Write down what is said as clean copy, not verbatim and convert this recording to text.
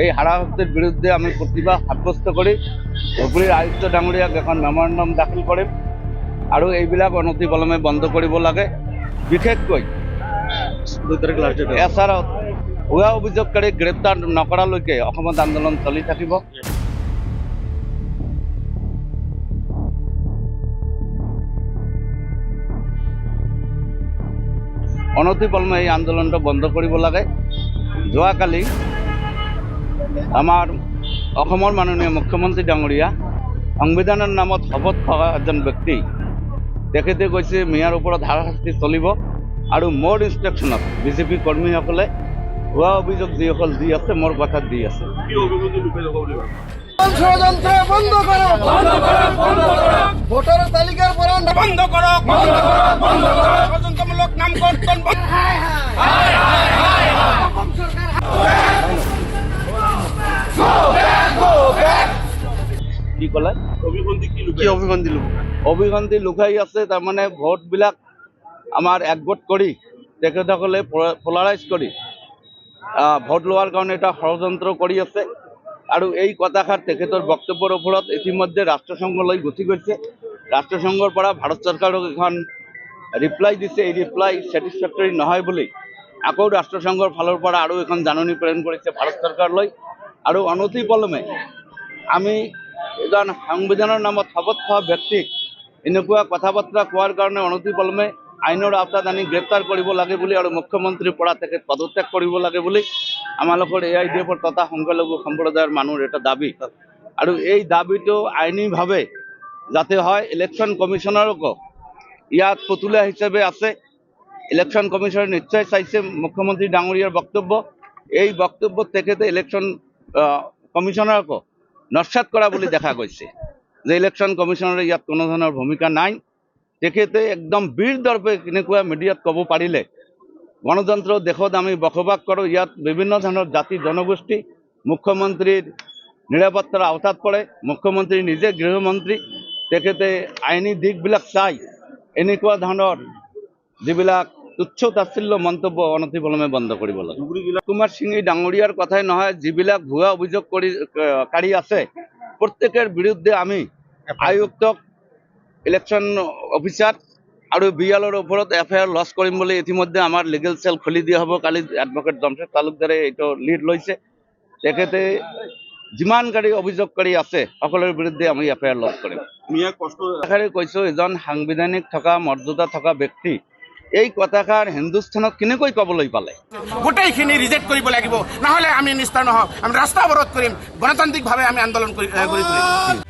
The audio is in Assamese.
এই হাৰাহস্তিৰ বিৰুদ্ধে আমি প্ৰতিবাদ সাব্যস্ত কৰি ধুবুৰীৰ আয়ুক্ত ডাঙৰীয়াক এখন মেমৰেণ্ডাম দাখিল কৰিম আৰু এইবিলাক অনতিপলমে বন্ধ কৰিব লাগে। বিশেষকৈ এছাৰত ভুৱা অভিযোগকাৰীক গ্ৰেপ্তাৰ নকৰালৈকে অসমত আন্দোলন চলি থাকিব। অনতিপলমে এই আন্দোলনটো বন্ধ কৰিব লাগে। যোৱাকালি আমাৰ অসমৰ মাননীয় মুখ্যমন্ত্ৰী ডাঙৰীয়া সংবিধানৰ নামত শপত থকা এজন ব্যক্তি তেখেতে কৈছে মিয়াৰ ওপৰত হাৰাশাস্তি চলিব আৰু মোৰ ইনষ্ট্ৰাকশ্যনত বিজেপি কৰ্মীসকলে ভুৱা অভিযোগ যিসকল দি আছে মোৰ কথাত দি আছে। ষড়যন্ত্র বন্ধ করো, ভোটার তালিকার পড়া বন্ধ করো, ষড়যন্ত্রমূলক নাম কর্তন কি ক'লে অভিগন্তি লুকাই আছে। তাৰমানে ভোটবিলাক আমাৰ একগোট কৰি তেখেতসকলে পলাৰাইজ কৰি ভোট লোৱাৰ কাৰণে এটা ষড়যন্ত্ৰ কৰি আছে আৰু এই কথাষাৰ তেখেতৰ বক্তব্যৰ ওপৰত ইতিমধ্যে ৰাষ্ট্ৰসংঘলৈ গুচি গৈছে। ৰাষ্ট্ৰসংঘৰ পৰা ভাৰত চৰকাৰক এখন ৰিপ্লাই দিছে। এই ৰিপ্লাই ছেটিছফেক্টৰী নহয় বুলি আকৌ ৰাষ্ট্ৰসংঘৰ ফালৰ পৰা আৰু এখন জাননী প্ৰেৰণ কৰিছে ভাৰত চৰকাৰলৈ। আৰু অনতিপলমে আমি এজন সংবিধানৰ নামত শপত খোৱা ব্যক্তিক এনেকুৱা কথা বতৰা কোৱাৰ কাৰণে অনতিপলমে আইনৰ আওতাত আনি গ্ৰেপ্তাৰ কৰিব লাগে বুলি আৰু মুখ্যমন্ত্ৰীৰ পৰা তেখেত পদত্যাগ কৰিব লাগে বুলি আমালোকৰ AIDF তথা সংখ্যালঘু সম্প্ৰদায়ৰ মানুহৰ এটা দাবী। আৰু এই দাবীটো আইনীভাৱে যাতে হয়, ইলেকশ্যন কমিশনাৰকো ইয়াত পুতলা হিচাপে আছে। ইলেকশ্যন কমিশনাৰ নিশ্চয় চাইছে মুখ্যমন্ত্ৰী ডাঙৰীয়াৰ বক্তব্য। এই বক্তব্যত তেখেতে ইলেকশ্যন কমিশনাৰকো নস্যাৎ কৰা বুলি দেখা গৈছে যে ইলেকশ্যন কমিশনাৰে ইয়াত কোনো ধৰণৰ ভূমিকা নাই। তেখেতে একদম বীৰ দৰ্পে কেনেকুৱা মিডিয়াত ক'ব পাৰিলে গণতন্ত্ৰ দেশত আমি বসবাস কৰোঁ, ইয়াত বিভিন্ন ধৰণৰ জাতি জনগোষ্ঠী মুখ্যমন্ত্ৰীৰ নিৰাপত্তাৰ আওতাত পৰে। মুখ্যমন্ত্ৰী নিজে গৃহমন্ত্ৰী, তেখেতে আইনী দিশবিলাক চাই এনেকুৱা ধৰণৰ যিবিলাক তুচ্ছ তাচ্ছিল্য মন্তব্য অনতিপলমে বন্ধ কৰিব লাগে। কুমাৰ সিংহী ডাঙৰীয়াৰ কথাই নহয়, যিবিলাক ভুৱা অভিযোগকাৰী আছে প্ৰত্যেকৰ বিৰুদ্ধে আমি আয়ুক্তক, ইলেকশ্যন অফিচাৰ আৰু BLৰ ওপৰত FIR লঞ্চ কৰিম বুলি ইতিমধ্যে আমাৰ লিগেল চেল খুলি দিয়া হ'ব। কালি এডভোকেট জমশেদ তালুকদাৰে এইটো লিড লৈছে। তেখেতে যিমানকাৰী অভিযোগকাৰী আছে সকলোৰে বিৰুদ্ধে আমি FIR লঞ্চ কৰিম। কৈছোঁ এজন সাংবিধানিক থকা মৰ্যাদা থকা ব্যক্তি এই কথাষাৰ হিন্দুস্তানত কেনেকৈ ক'বলৈ পালে? গোটেইখিনি ৰিজেক্ট কৰিব লাগিব, নহ'লে আমি নিষ্ঠা নহওঁ। আমি ৰাস্তা অৱৰোধ কৰিম, গণতান্ত্ৰিকভাৱে আমি আন্দোলন কৰি তুলিম।